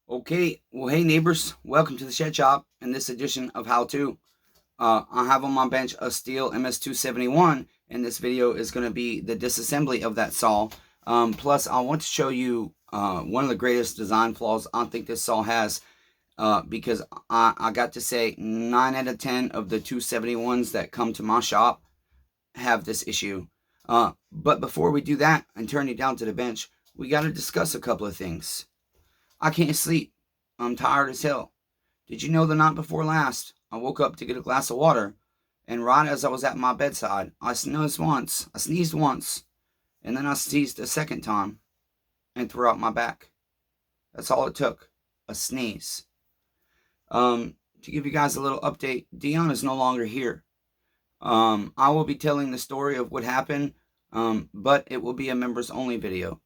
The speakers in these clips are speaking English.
Okay, well, hey neighbors, welcome to the Shed Shop in this edition of How To. I have on my bench a STIHL MS271, and this video is going to be the disassembly of that saw. Plus, I want to show you one of the greatest design flaws I think this saw has, because I got to say 9 out of 10 of the 271s that come to my shop have this issue. But before we do that and turn you down to the bench, we got to discuss a couple of things. I can't sleep. I'm tired as hell. Did you know the night before last, I woke up to get a glass of water, and right as I was at my bedside, I sneezed once, and then I sneezed a second time, and threw out my back. That's all it took, a sneeze. To give you guys a little update, Dion is no longer here. I will be telling the story of what happened, but it will be a members only video.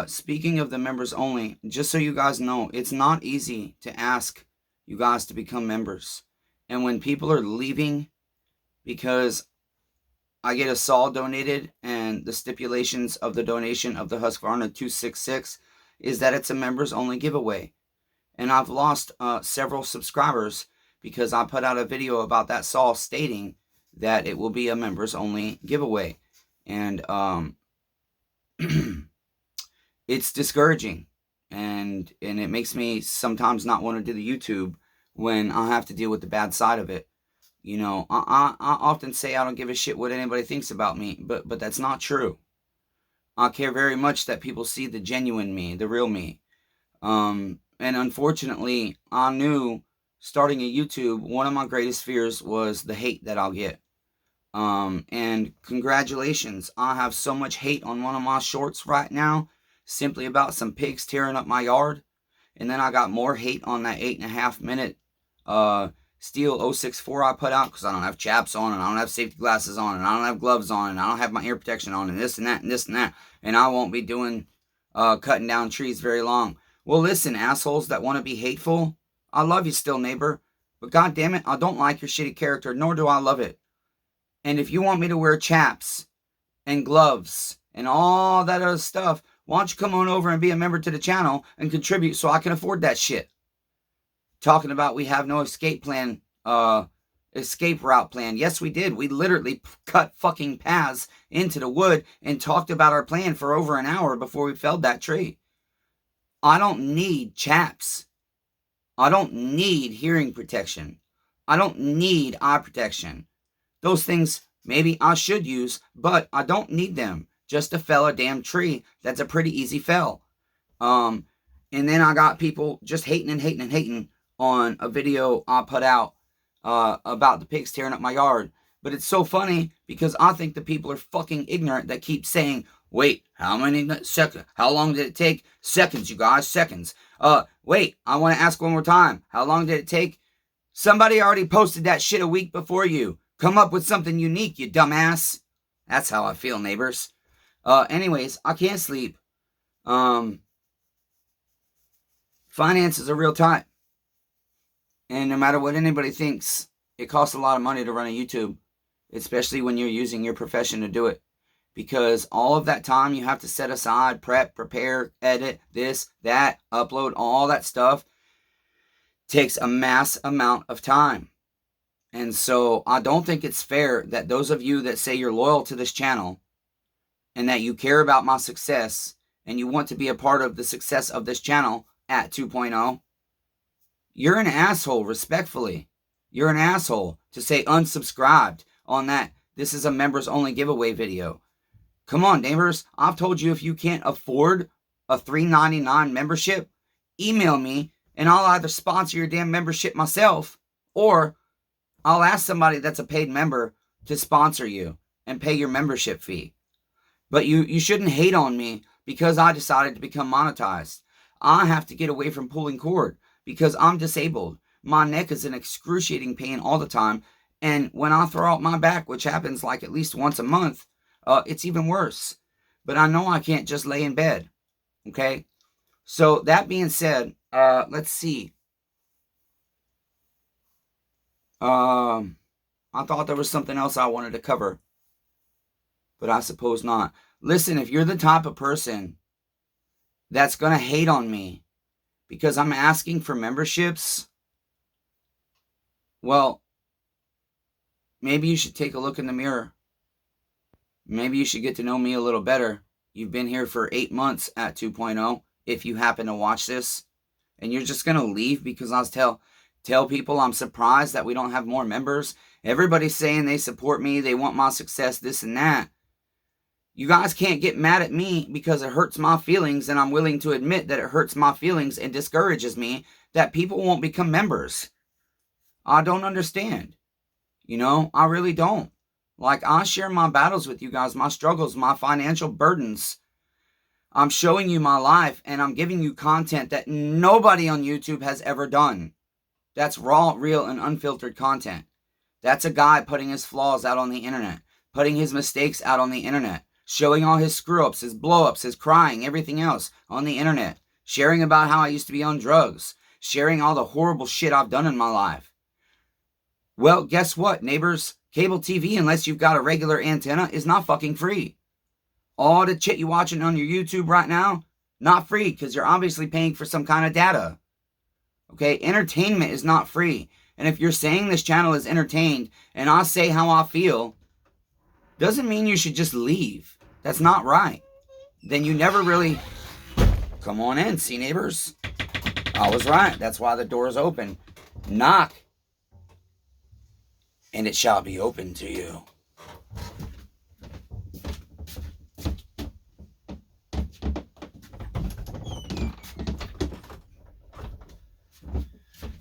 Speaking of the members only, just so you guys know, it's not easy to ask you guys to become members. And when people are leaving because I get a saw donated, and the stipulations of the donation of the Husqvarna 266 is that it's a members only giveaway. And I've lost several subscribers because I put out a video about that saw stating that it will be a members only giveaway. And it's discouraging, and it makes me sometimes not want to do the YouTube when I have to deal with the bad side of it. You know, I often say I don't give a shit what anybody thinks about me, but that's not true. I care very much that people see the genuine me, the real me. And unfortunately, I knew starting a YouTube, one of my greatest fears was the hate that I'll get. And congratulations, I have so much hate on one of my shorts right now, simply about some pigs tearing up my yard. And then I got more hate on that 8.5 minute STIHL 064 I put out, because I don't have chaps on, and I don't have safety glasses on, and I don't have gloves on, and I don't have my ear protection on, and this and that and this and that, and I won't be doing cutting down trees very long. Well, listen, assholes that want to be hateful, I love you still, neighbor, but god damn it, I don't like your shitty character, nor do I love it. And if you want me to wear chaps and gloves and all that other stuff, why don't you come on over and be a member to the channel and contribute so I can afford that shit? Talking about we have no escape plan, escape route plan. Yes, we did. We literally cut fucking paths into the wood and talked about our plan for over an hour before we felled that tree. I don't need chaps. I don't need hearing protection. I don't need eye protection. Those things maybe I should use, but I don't need them just to fell a damn tree. That's a pretty easy fell. And then I got people just hating on a video I put out about the pigs tearing up my yard. But it's so funny because I think the people are fucking ignorant that keep saying, wait, how many seconds? How long did it take? Seconds, you guys, seconds. Wait, I want to ask one more time. How long did it take? Somebody already posted that shit a week before you. Come up with something unique, you dumbass. That's how I feel, neighbors. Anyways, I can't sleep. Finances are real tight. And no matter what anybody thinks, it costs a lot of money to run a YouTube, especially when you're using your profession to do it. Because all of that time you have to set aside, prep, prepare, edit, this, that, upload, all that stuff takes a mass amount of time. And so I don't think it's fair that those of you that say you're loyal to this channel and that you care about my success and you want to be a part of the success of this channel at 2.0, you're an asshole, respectfully. You're an asshole to say unsubscribed on that. This is a members only giveaway video. Come on, neighbors. I've told you if you can't afford a $3.99 membership, email me and I'll either sponsor your damn membership myself, or I'll ask somebody that's a paid member to sponsor you and pay your membership fee. But you shouldn't hate on me because I decided to become monetized. I have to get away from pulling cord because I'm disabled. My neck is in excruciating pain all the time. And when I throw out my back, which happens like at least once a month, it's even worse. But I know I can't just lay in bed. Okay? So that being said, let's see. I thought there was something else I wanted to cover, but I suppose not. Listen, if you're the type of person that's going to hate on me because I'm asking for memberships, well, maybe you should take a look in the mirror. Maybe you should get to know me a little better. You've been here for 8 months at 2.0. If you happen to watch this, and you're just going to leave because I tell people I'm surprised that we don't have more members. Everybody's saying they support me, they want my success, this and that. You guys can't get mad at me because it hurts my feelings, and I'm willing to admit that it hurts my feelings and discourages me that people won't become members. I don't understand. I really don't. Like, I share my battles with you guys, my struggles, my financial burdens. I'm showing you my life, and I'm giving you content that nobody on YouTube has ever done. That's raw, real, and unfiltered content. That's a guy putting his flaws out on the internet, putting his mistakes out on the internet, showing all his screw-ups, his blow-ups, his crying, everything else on the internet, sharing about how I used to be on drugs, sharing all the horrible shit I've done in my life. Well, guess what, neighbors? Cable TV, unless you've got a regular antenna, is not fucking free. All the shit you're watching on your YouTube right now, not free, because you're obviously paying for some kind of data. Okay, entertainment is not free. And if you're saying this channel is entertained, and I say how I feel, doesn't mean you should just leave. That's not right. Then you never really... Come on in, see, neighbors? I was right. That's why the door is open. Knock, and it shall be open to you.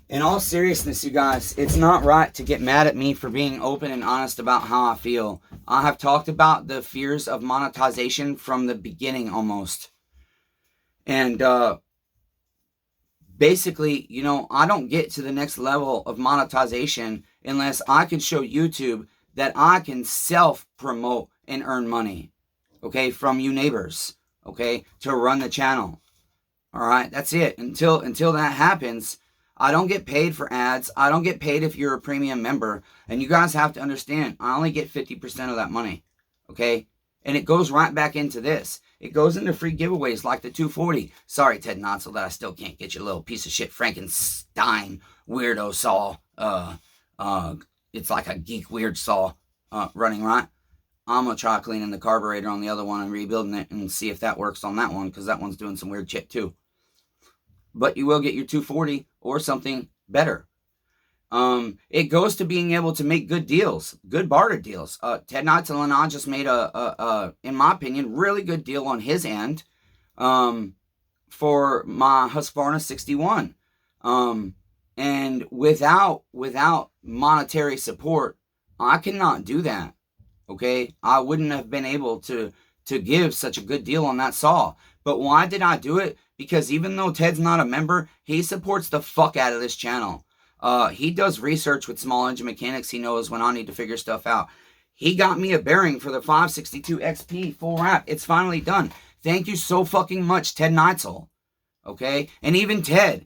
In all seriousness, you guys, it's not right to get mad at me for being open and honest about how I feel. I have talked about the fears of monetization from the beginning almost. And basically, I don't get to the next level of monetization unless I can show YouTube that I can self-promote and earn money, okay, from you neighbors, okay, to run the channel. All right, that's it. Until that happens, I don't get paid for ads. I don't get paid if you're a premium member. And you guys have to understand, I only get 50% of that money, okay? And it goes right back into this. It goes into free giveaways like the 240. Sorry, Ted Notzel, that I still can't get you, little piece of shit Frankenstein weirdo saw. It's like a geek weird saw running, right? I'm going to try cleaning the carburetor on the other one and rebuilding it and see if that works on that one, because that one's doing some weird shit too. But you will get your 240 or something better. It goes to being able to make good deals, good barter deals. Ted Notzel and I just made in my opinion, really good deal on his end for my Husqvarna 61. And without monetary support, I cannot do that. Okay, I wouldn't have been able to give such a good deal on that saw. But why did I do it? Because even though Ted's not a member, he supports the fuck out of this channel. He does research with small engine mechanics. He knows when I need to figure stuff out. He got me a bearing for the 562 XP full wrap. It's finally done. Thank you so fucking much, Ted Notzel. Okay? And even Ted,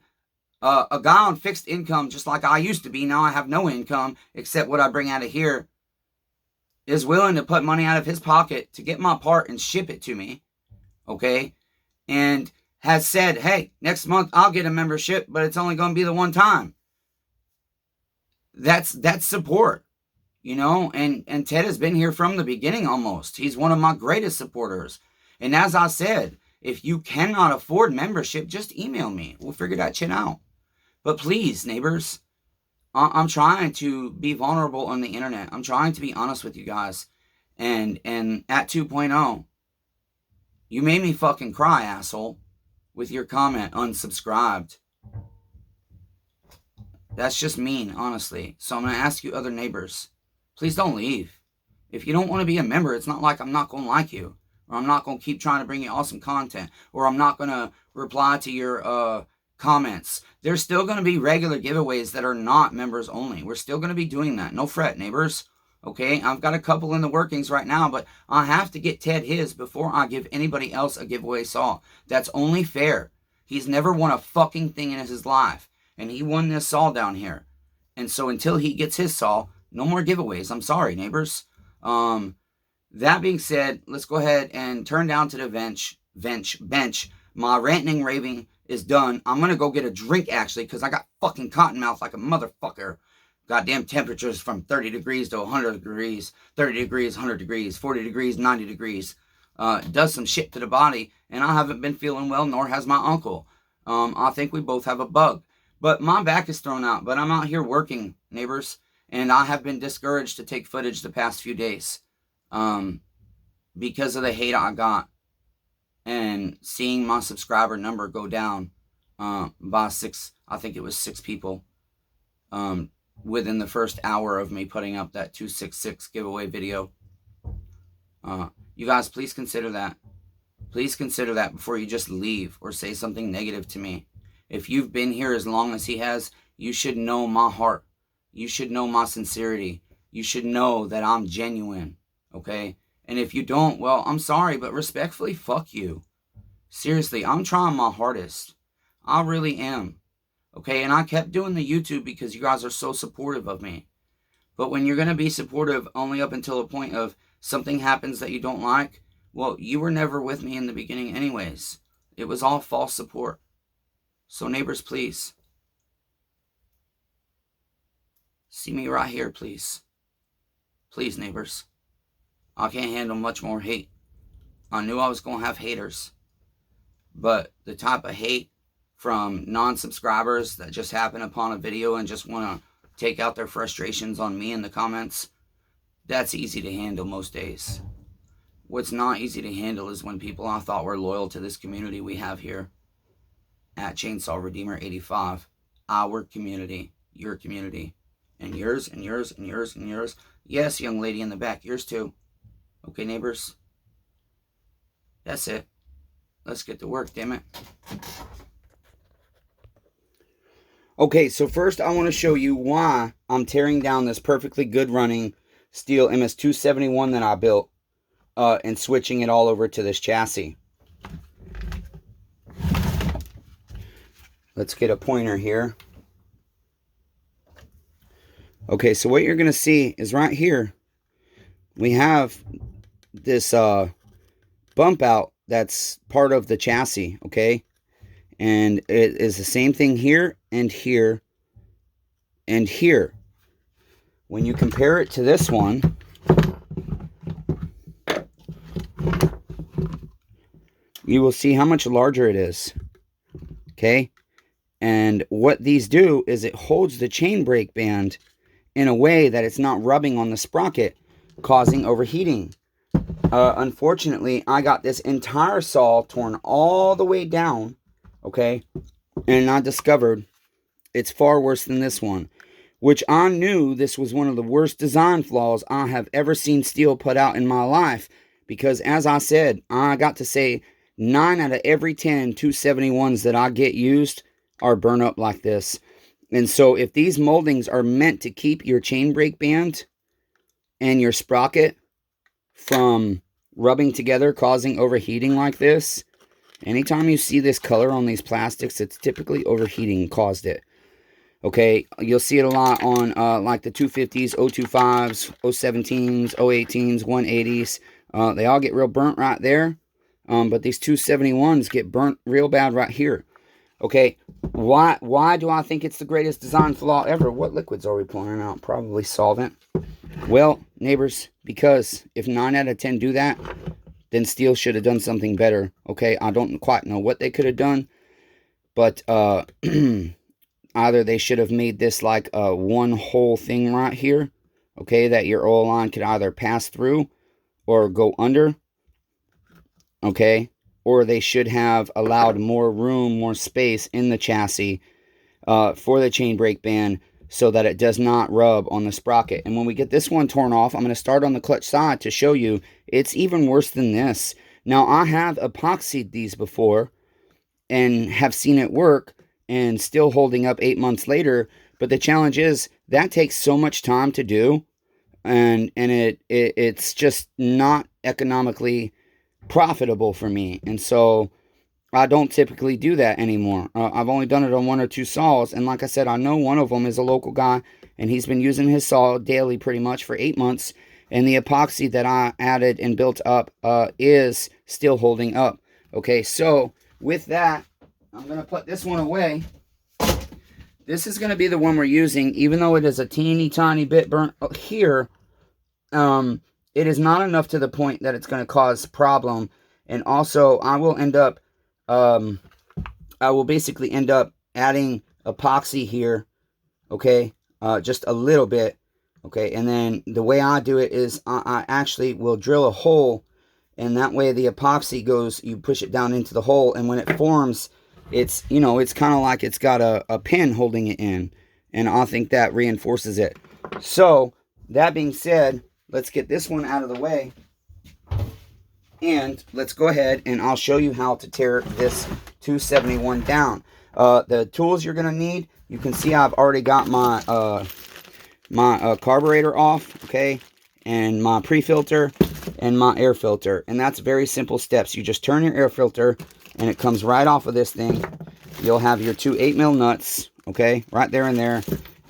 a guy on fixed income, just like I used to be, now I have no income except what I bring out of here, is willing to put money out of his pocket to get my part and ship it to me. Okay? And has said, hey, next month I'll get a membership, but it's only going to be the one time. That's support, and Ted has been here from the beginning almost. He's one of my greatest supporters. And as I said, if you cannot afford membership, just email me. We'll figure that shit out. But please, neighbors, I'm trying to be vulnerable on the internet. I'm trying to be honest with you guys. And at 2.0, you made me fucking cry, asshole, with your comment, unsubscribed. That's just mean, honestly. So I'm going to ask you other neighbors, please don't leave. If you don't want to be a member, it's not like I'm not going to like you, or I'm not going to keep trying to bring you awesome content, or I'm not going to reply to your comments. There's still going to be regular giveaways that are not members only. We're still going to be doing that. No fret, neighbors. Okay, I've got a couple in the workings right now, but I have to get Ted his before I give anybody else a giveaway saw. That's only fair. He's never won a fucking thing in his life. And he won this saw down here. And so until he gets his saw, no more giveaways. I'm sorry, neighbors. That being said, let's go ahead and turn down to the bench my ranting, raving, is done, I'm going to go get a drink, actually, because I got fucking cotton mouth like a motherfucker. Goddamn temperatures from 30 degrees to 100 degrees, 30 degrees, 100 degrees, 40 degrees, 90 degrees. Does some shit to the body, and I haven't been feeling well, nor has my uncle. I think we both have a bug. But my back is thrown out, but I'm out here working, neighbors, and I have been discouraged to take footage the past few days because of the hate I got and seeing my subscriber number go down by 6, I think it was 6 people within the first hour of me putting up that 266 giveaway video. You guys, please consider that. Please consider that before you just leave or say something negative to me. If you've been here as long as he has, you should know my heart. You should know my sincerity. You should know that I'm genuine, okay? And if you don't, well, I'm sorry, but respectfully, fuck you. Seriously, I'm trying my hardest. I really am, okay? And I kept doing the YouTube because you guys are so supportive of me. But when you're going to be supportive only up until a point of something happens that you don't like, well, you were never with me in the beginning anyways. It was all false support. So neighbors, please. See me right here, please. Please, neighbors. I can't handle much more hate. I knew I was going to have haters. But the type of hate from non-subscribers that just happen upon a video and just want to take out their frustrations on me in the comments, that's easy to handle most days. What's not easy to handle is when people I thought were loyal to this community we have here at Chainsaw Redeemer 85, our community, your community, and yours, and yours, and yours, and yours. Yes, young lady in the back, yours too. Okay, neighbors? That's it. Let's get to work, damn it. Okay, so first I want to show you why I'm tearing down this perfectly good running STIHL MS271 that I built and switching it all over to this chassis. Let's get a pointer here. Okay, so what you're going to see is right here, we have this bump out that's part of the chassis, okay? And it is the same thing here and here and here. When you compare it to this one, you will see how much larger it is, okay? And what these do is it holds the chain brake band in a way that it's not rubbing on the sprocket, causing overheating. Unfortunately, I got this entire saw torn all the way down, okay? And I discovered it's far worse than this one, which I knew this was one of the worst design flaws I have ever seen STIHL put out in my life. Because as I said, I got to say 9 out of every 10 271s that I get used are burnt up like this. And so if these moldings are meant to keep your chain brake band and your sprocket from rubbing together, causing overheating like this, anytime you see this color on these plastics, it's typically overheating caused it. Okay, you'll see it a lot on like the 250s, 025s, 017s, 018s, 180s. They all get real burnt right there. But these 271s get burnt real bad right here. Okay, why do I think it's the greatest design flaw ever? What liquids are we pouring out? Probably solvent. Well, neighbors, because if 9 out of 10 do that, then STIHL should have done something better. Okay, I don't quite know what they could have done, but either they should have made this like a one whole thing right here, okay, that your oil line could either pass through or go under, okay, or they should have allowed more room, more space in the chassis for the chain brake band so that it does not rub on the sprocket. And when we get this one torn off, I'm going to start on the clutch side to show you it's even worse than this. Now, I have epoxied these before and have seen it work and still holding up 8 months later, but the challenge is that takes so much time to do, and it's just not economically profitable for me, and so I don't typically do that anymore. I've only done it on 1 or 2 saws, and like I said, I know one of them is a local guy, and he's been using his saw daily pretty much for 8 months, and the epoxy that I added and built up is still holding up. Okay, so with that, I'm going to put this one away. This is going to be the one we're using, even though it is a teeny tiny bit burnt here. It is not enough to the point that it's going to cause problem. And also, I will end up, I will basically end up adding epoxy here, okay, just a little bit, okay, and then the way I do it is I actually will drill a hole, and that way the epoxy goes, you push it down into the hole, and when it forms, it's, you know, it's kind of like it's got a pin holding it in, and I think that reinforces it. So, that being said, let's get this one out of the way, and let's go ahead and I'll show you how to tear this 271 down. The tools you're going to need, you can see I've already got my carburetor off, okay, and my pre-filter and my air filter, and that's very simple steps. You just turn your air filter and it comes right off of this thing. You'll have your two 8mm nuts, okay, right there and there,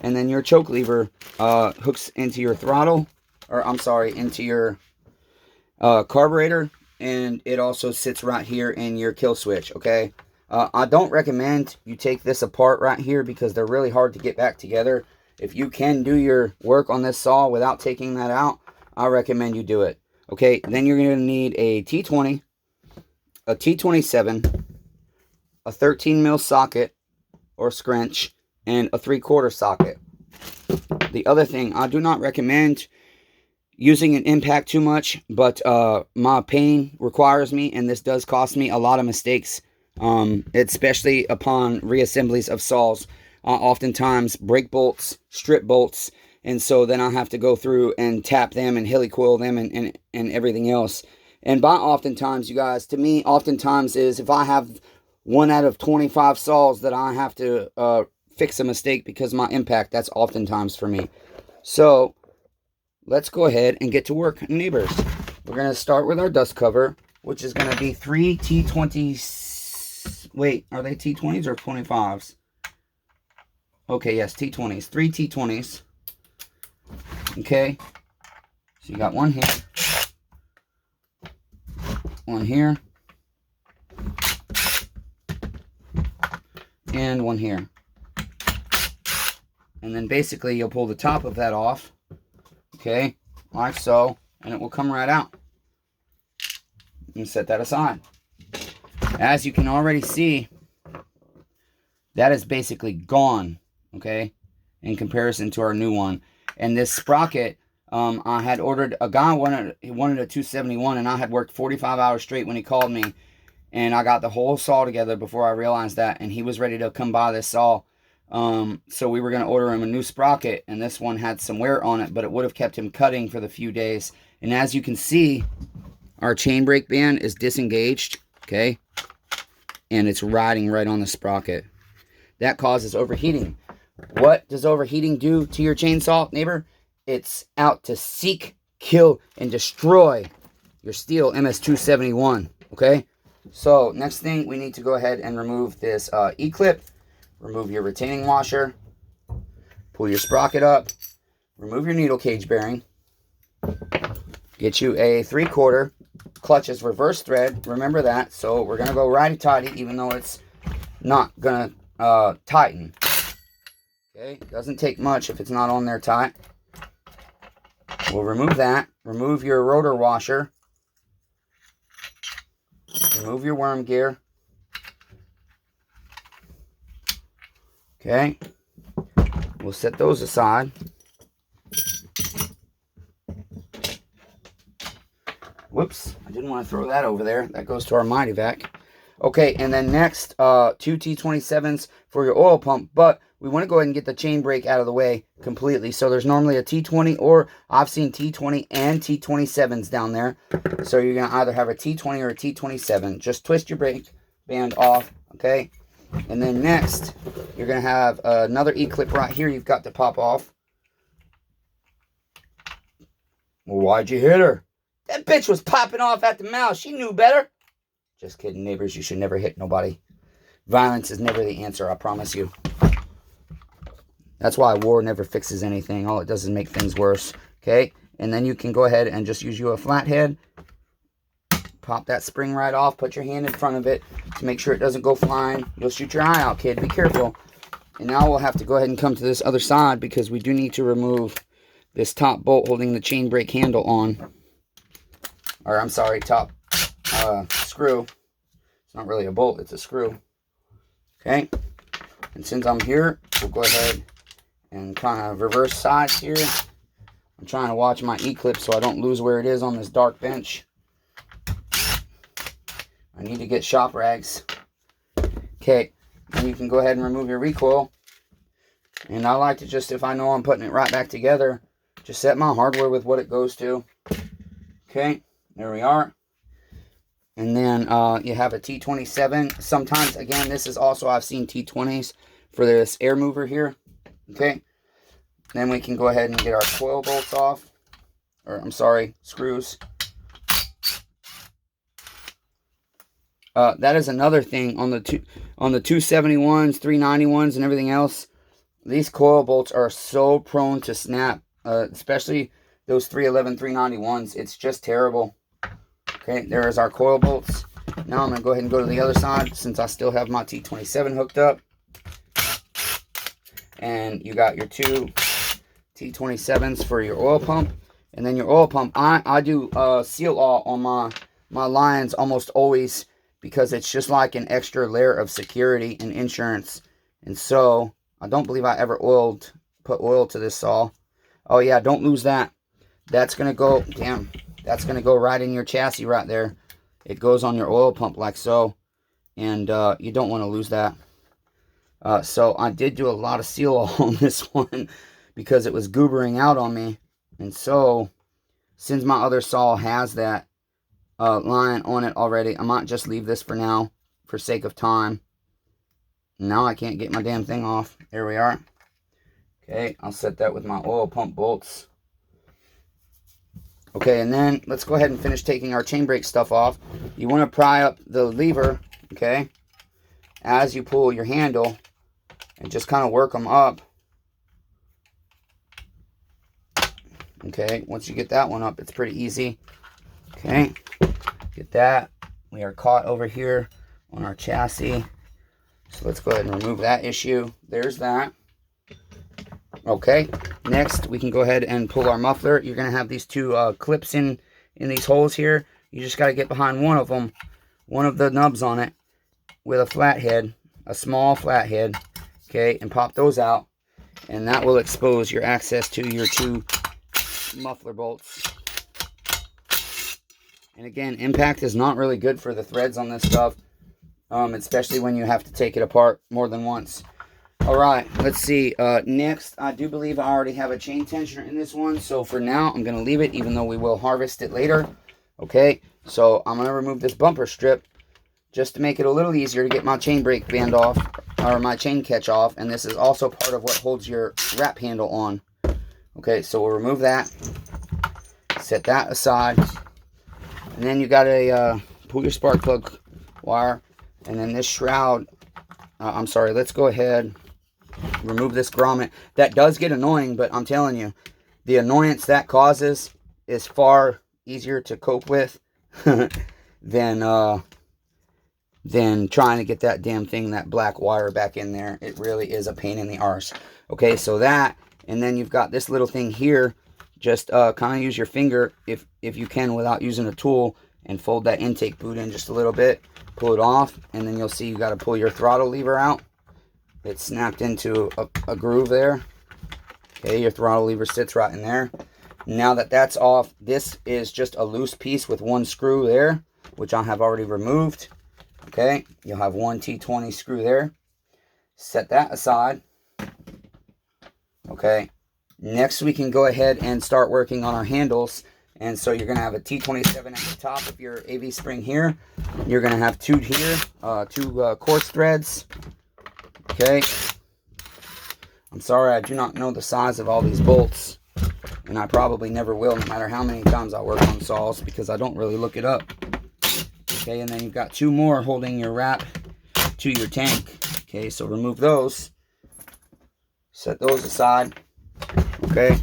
and then your choke lever hooks into your throttle, or I'm sorry, into your carburetor, and it also sits right here in your kill switch, okay. I don't recommend you take this apart right here because they're really hard to get back together. If you can do your work on this saw without taking that out, I recommend you do it. Okay, then you're going to need a T20, a T27, a 13mm socket or scrunch, and a 3/4 socket. The other thing, I do not recommend using an impact too much, but my pain requires me, and this does cost me a lot of mistakes. Especially upon reassemblies of saws, oftentimes break bolts, strip bolts, and so then I have to go through and tap them and helicoil them and everything else. And by oftentimes, you guys, to me, oftentimes is if I have 1 out of 25 saws that I have to fix a mistake because my impact, that's oftentimes for me. So let's go ahead and get to work, neighbors. We're going to start with our dust cover, which is going to be 3 T20s. Wait, are they T20s or 25s? Okay, yes, T20s. 3 T20s. Okay. So you got one here. One here. And one here. And then basically you'll pull the top of that off. Okay, like so. And it will come right out. And set that aside. As you can already see, that is basically gone, okay, in comparison to our new one. And this sprocket, I had ordered, a guy wanted a 271, and I had worked 45 hours straight when he called me, and I got the whole saw together before I realized that, and he was ready to come buy this saw. So we were going to order him a new sprocket, and this one had some wear on it, but it would have kept him cutting for the few days. And as you can see, our chain brake band is disengaged, okay, and it's riding right on the sprocket. That causes overheating. What does overheating do to your chainsaw, neighbor? It's out to seek, kill, and destroy your STIHL MS271, okay? So, next thing, we need to go ahead and remove this E-clip, remove your retaining washer, pull your sprocket up, remove your needle cage bearing, get you a 3/4. Clutch is reverse thread, remember that. So we're going to go righty-tighty, even though it's not going to tighten. Okay, doesn't take much if it's not on there tight. We'll remove that. Remove your rotor washer. Remove your worm gear. Okay, we'll set those aside. Whoops, I didn't want to throw that over there. That goes to our Mighty Vac. Okay, and then next, 2 T27s for your oil pump. But we want to go ahead and get the chain brake out of the way completely. So there's normally a T20, or I've seen T20 and T27s down there. So you're going to either have a T20 or a T27. Just twist your brake band off, okay? And then next, you're going to have another E-clip right here you've got to pop off. Well, why'd you hit her? That bitch was popping off at the mouth. She knew better. Just kidding, neighbors. You should never hit nobody. Violence is never the answer, I promise you. That's why war never fixes anything. All it does is make things worse. Okay? And then you can go ahead and just use you a flathead. Pop that spring right off. Put your hand in front of it to make sure it doesn't go flying. You'll shoot your eye out, kid. Be careful. And now we'll have to go ahead and come to this other side because we do need to remove this top bolt holding the chain brake handle on. Or, I'm sorry, top screw. It's not really a bolt, it's a screw. Okay. And since I'm here, we'll go ahead and kind of reverse sides here. I'm trying to watch my E-clip so I don't lose where it is on this dark bench. I need to get shop rags. Okay. And you can go ahead and remove your recoil. And I like to just, if I know I'm putting it right back together, just set my hardware with what it goes to. Okay, there we are. And then you have a T27. Sometimes, again, this is also, I've seen T20s for this air mover here. Okay. Then we can go ahead and get our coil bolts off. Or, I'm sorry, screws. That is another thing on the 271s, 391s, and everything else. These coil bolts are so prone to snap, especially those 311, 391s. It's just terrible. Okay, there's our coil bolts. Now I'm going to go ahead and go to the other side since I still have my T27 hooked up. And you got your two T27s for your oil pump. And then your oil pump, I do seal all on my lines almost always, because it's just like an extra layer of security and insurance. And so, I don't believe I ever put oil to this saw. Oh yeah, don't lose that. That's going to go, damn, that's going to go right in your chassis right there. It goes on your oil pump like so. And you don't want to lose that. So, I did do a lot of seal all on this one because it was goobering out on me. And so, since my other saw has that line on it already, I might just leave this for now for sake of time. Now I can't get my damn thing off. There we are. Okay, I'll set that with my oil pump bolts. Okay, and then let's go ahead and finish taking our chain brake stuff off. You want to pry up the lever, okay, as you pull your handle and just kind of work them up. Okay, once you get that one up, it's pretty easy. Okay, get that. We are caught over here on our chassis. So let's go ahead and remove that issue. There's that. Okay, next we can go ahead and pull our muffler. You're going to have these two clips in these holes here. You just got to get behind one of them, one of the nubs on it, with a flathead, a small flathead, okay, and pop those out. And that will expose your access to your two muffler bolts. And again, impact is not really good for the threads on this stuff, especially when you have to take it apart more than once. Alright, let's see. Next, I do believe I already have a chain tensioner in this one, so for now, I'm going to leave it, even though we will harvest it later. Okay, so I'm going to remove this bumper strip just to make it a little easier to get my chain brake band off, or my chain catch off, and this is also part of what holds your wrap handle on. Okay, so we'll remove that, set that aside, and then you got to pull your spark plug wire, and then this shroud, I'm sorry, let's go ahead, remove this grommet. That does get annoying, but I'm telling you, the annoyance that causes is far easier to cope with than trying to get that damn thing, that black wire back in there. It really is a pain in the arse. Okay, so that, and then you've got this little thing here. Just kind of use your finger, if you can, without using a tool, and fold that intake boot in just a little bit. Pull it off, and then you'll see you got to pull your throttle lever out. It's snapped into a groove there. Okay, your throttle lever sits right in there. Now that that's off, this is just a loose piece with one screw there, which I have already removed. Okay, you'll have one T20 screw there. Set that aside. Okay, next we can go ahead and start working on our handles. And so you're going to have a T27 at the top of your AV spring here. You're going to have two here, two coarse threads. Okay. I'm sorry, I do not know the size of all these bolts. And I probably never will, no matter how many times I work on saws, because I don't really look it up. Okay, and then you've got two more holding your wrap to your tank. Okay, so remove those. Set those aside. Okay,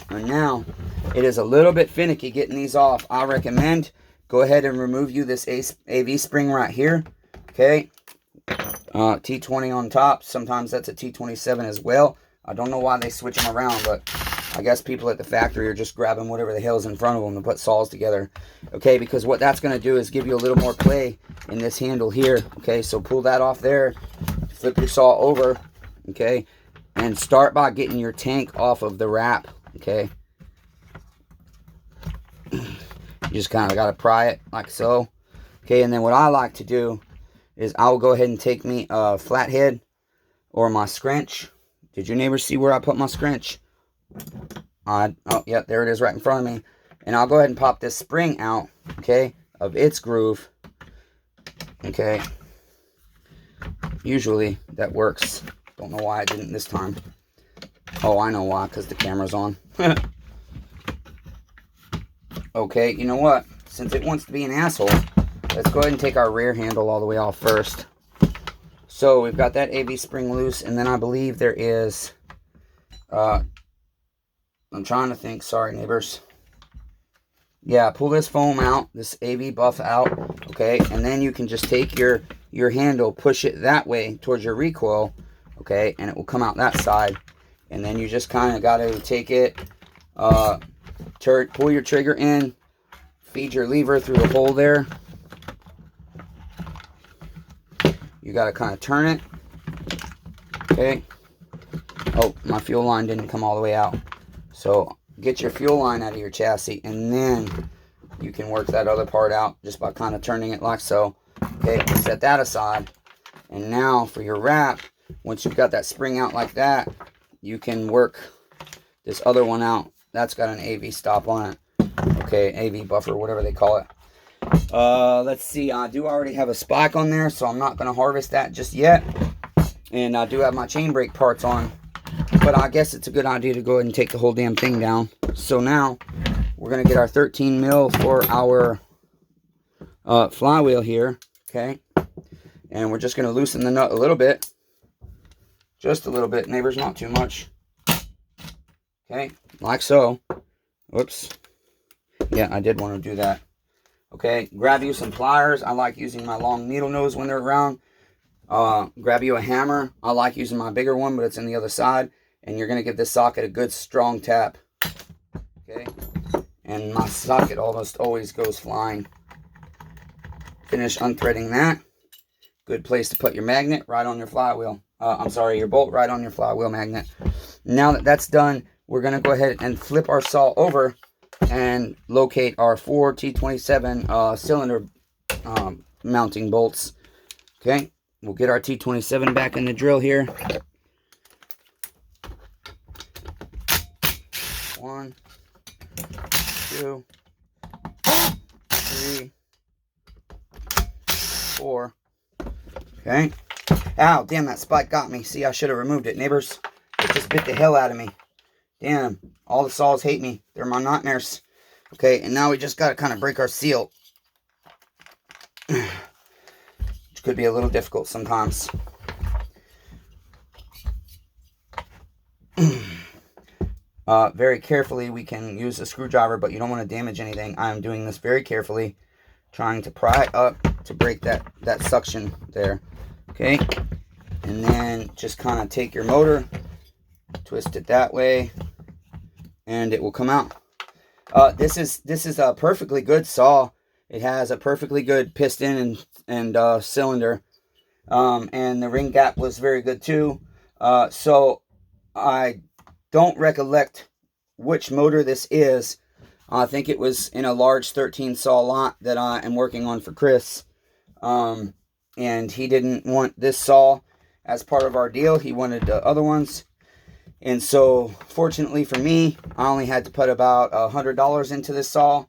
and now it is a little bit finicky getting these off. I recommend go ahead and remove you this AV spring right here. Okay. T20 on top. Sometimes that's a T27 as well. I don't know why they switch them around, but I guess people at the factory are just grabbing whatever the hell's in front of them to put saws together. Okay, because what that's going to do is give you a little more play in this handle here. Okay, so pull that off there, flip your saw over, okay, and start by getting your tank off of the wrap, okay. You just kind of got to pry it like so. Okay, and then what I like to do is I'll go ahead and take me a flathead or my scrunch. Did your neighbors see where I put my scrunch? Oh, yeah, there it is right in front of me. And I'll go ahead and pop this spring out, okay, of its groove. Okay. Usually that works. Don't know why I didn't this time. Oh, I know why, because the camera's on. Okay, you know what? Since it wants to be an asshole, let's go ahead and take our rear handle all the way off first. So we've got that AV spring loose, and then I believe there is, I'm trying to think, sorry neighbors. Yeah, pull this foam out, this AV buff out, okay, and then you can just take your handle, push it that way towards your recoil, okay, and it will come out that side. And then you just kind of got to take it, pull your trigger in, feed your lever through the hole there. You got to kind of turn it, okay. Oh, my fuel line didn't come all the way out. So get your fuel line out of your chassis, and then you can work that other part out just by kind of turning it like so. Okay, set that aside. And now for your wrap, once you've got that spring out like that, you can work this other one out. That's got an AV stop on it. Okay, AV buffer, whatever they call it. Let's see, I do already have a spike on there, so I'm not going to harvest that just yet. And I do have my chain brake parts on, but I guess it's a good idea to go ahead and take the whole damn thing down. So now we're going to get our 13 mil for our flywheel here, okay? And we're just going to loosen the nut a little bit. Just a little bit, neighbors, not too much. Okay, like so. Whoops. Yeah, I did want to do that. Okay, grab you some pliers. I like using my long needle nose when they're around. Grab you a hammer. I like using my bigger one, but it's on the other side. And you're going to give this socket a good strong tap. Okay, and my socket almost always goes flying. Finish unthreading that. Good place to put your magnet, right on your flywheel. I'm sorry, your bolt right on your flywheel magnet. Now that that's done, we're going to go ahead and flip our saw over and locate our 4 T27 cylinder mounting bolts. Okay, we'll get our T27 back in the drill here. 1, 2, 3, 4. Okay. Ow, damn, that spike got me. See, I should have removed it, neighbors. It just bit the hell out of me. Damn, all the saws hate me. They're my nightmares. Okay, and now we just got to kind of break our seal. Which could be a little difficult sometimes. Very carefully, we can use a screwdriver, but you don't want to damage anything. I am doing this very carefully, trying to pry it up to break that suction there. Okay, and then just kind of take your motor, twist it that way, and it will come out. This is a perfectly good saw. It has a perfectly good piston and cylinder, and the ring gap was very good too. So I don't recollect which motor this is. I think it was in a large 13 saw lot that I am working on for Chris. And he didn't want this saw as part of our deal. He wanted the other ones. And so, fortunately for me, I only had to put about $100 into this saw.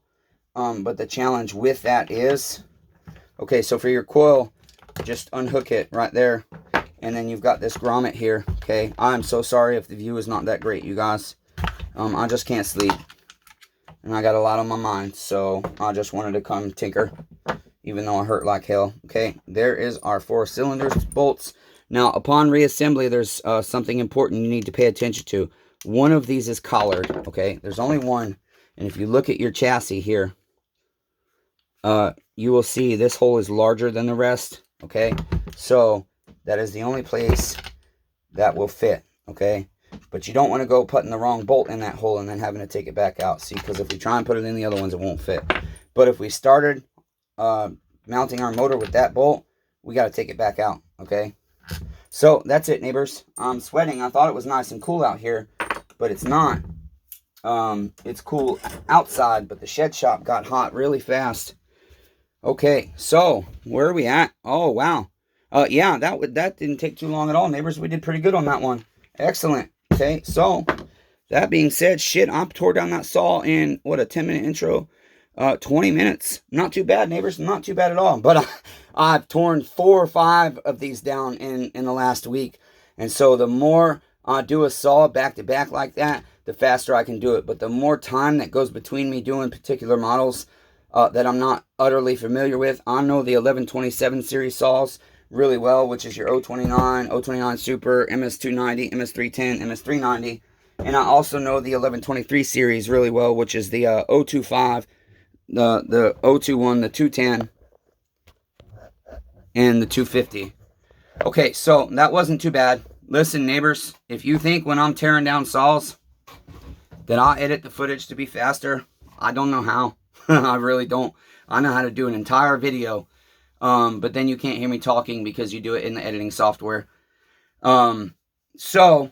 But the challenge with that is, okay, so for your coil, just unhook it right there. And then you've got this grommet here. Okay, I'm so sorry if the view is not that great, you guys. I just can't sleep. And I got a lot on my mind. So, I just wanted to come tinker, even though I hurt like hell. Okay, there is our 4 cylinders, bolts. Now, upon reassembly, there's something important you need to pay attention to. One of these is collared, okay? There's only one. And if you look at your chassis here, you will see this hole is larger than the rest, okay? So that is the only place that will fit, okay? But you don't want to go putting the wrong bolt in that hole and then having to take it back out. See, because if we try and put it in the other ones, it won't fit. But if we started mounting our motor with that bolt, we got to take it back out, okay? So that's it, neighbors. I'm sweating. I thought it was nice and cool out here, but it's not. It's cool outside, but the shed shop got hot really fast. Okay, so where are we at? Oh, wow. Yeah, that didn't take too long at all, neighbors. We did pretty good on that one. Excellent. Okay, so that being said, shit, I tore down that saw in, what, a 10-minute intro? 20 minutes. Not too bad, neighbors. Not too bad at all. But I've torn 4 or 5 of these down in the last week. And so the more I do a saw back to back like that, the faster I can do it. But the more time that goes between me doing particular models that I'm not utterly familiar with, I know the 1127 series saws really well, which is your 029, 029 Super, MS290, MS310, MS390. And I also know the 1123 series really well, which is the 025, the 021, the 210, and the 250. Okay, so that wasn't too bad. Listen, neighbors, if you think when I'm tearing down saws that I'll edit the footage to be faster, I don't know how. I really don't. I know how to do an entire video, but then you can't hear me talking because you do it in the editing software. So,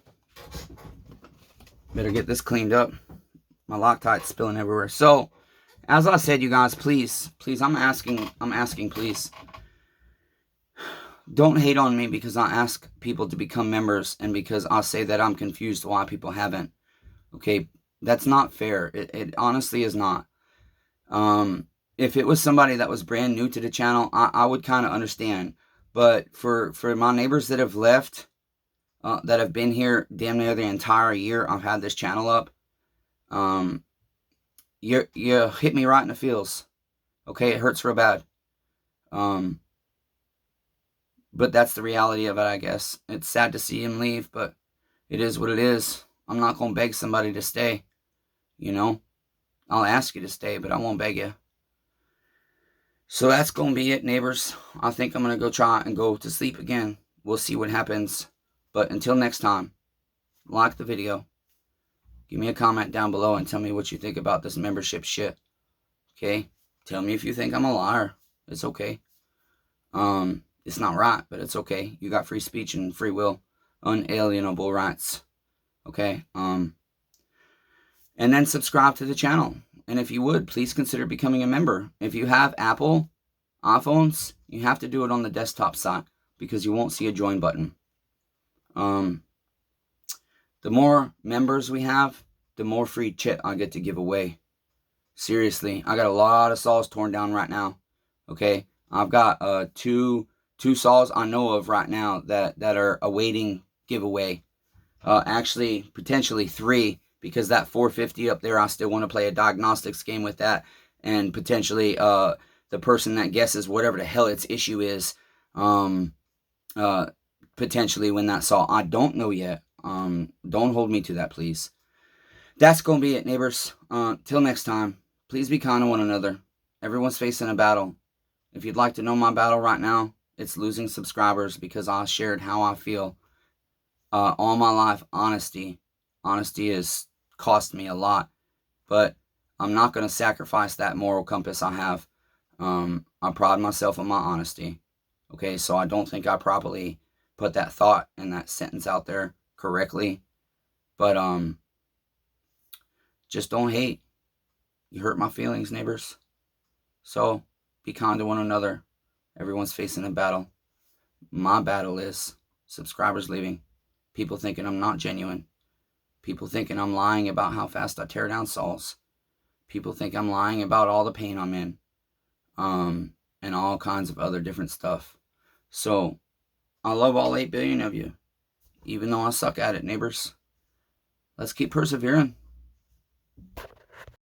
better get this cleaned up. My Loctite's spilling everywhere. So, as I said, you guys, please, I'm asking, please, don't hate on me because I ask people to become members and because I say that I'm confused why people haven't. Okay, that's not fair. It honestly is not. If it was somebody that was brand new to the channel, I would kind of understand. But for my neighbors that have left, that have been here damn near the entire year I've had this channel up, you hit me right in the feels. Okay, it hurts real bad. But that's the reality of it, I guess. It's sad to see him leave, but it is what it is. I'm not going to beg somebody to stay, you know. I'll ask you to stay, but I won't beg you. So that's going to be it, neighbors. I think I'm going to go try and go to sleep again. We'll see what happens. But until next time, like the video. Give me a comment down below and tell me what you think about this membership shit. Okay? Tell me if you think I'm a liar. It's okay. It's not right, but it's okay. You got free speech and free will. Unalienable rights. Okay? And then subscribe to the channel. And if you would, please consider becoming a member. If you have Apple iPhones, you have to do it on the desktop side because you won't see a join button. The more members we have, the more free shit I get to give away. Seriously, I got a lot of saws torn down right now. Okay? I've got two saws I know of right now that are awaiting giveaway. Actually, potentially 3, because that 450 up there, I still want to play a diagnostics game with that, and potentially the person that guesses whatever the hell its issue is, potentially win that saw. I don't know yet. Don't hold me to that, please. That's going to be it, neighbors. Till next time, please be kind to one another. Everyone's facing a battle. If you'd like to know my battle right now, it's losing subscribers because I shared how I feel. All my life, honesty has cost me a lot, but I'm not going to sacrifice that moral compass I have. I pride myself on my honesty. Okay, so I don't think I properly put that thought and that sentence out there correctly, but just don't hate. You hurt my feelings, neighbors. So be kind to one another. Everyone's facing a battle. My battle is subscribers leaving, people thinking I'm not genuine, people thinking I'm lying about how fast I tear down saws, people think I'm lying about all the pain I'm in, and all kinds of other different stuff. So I love all 8 billion of you, even though I suck at it, neighbors. Let's keep persevering.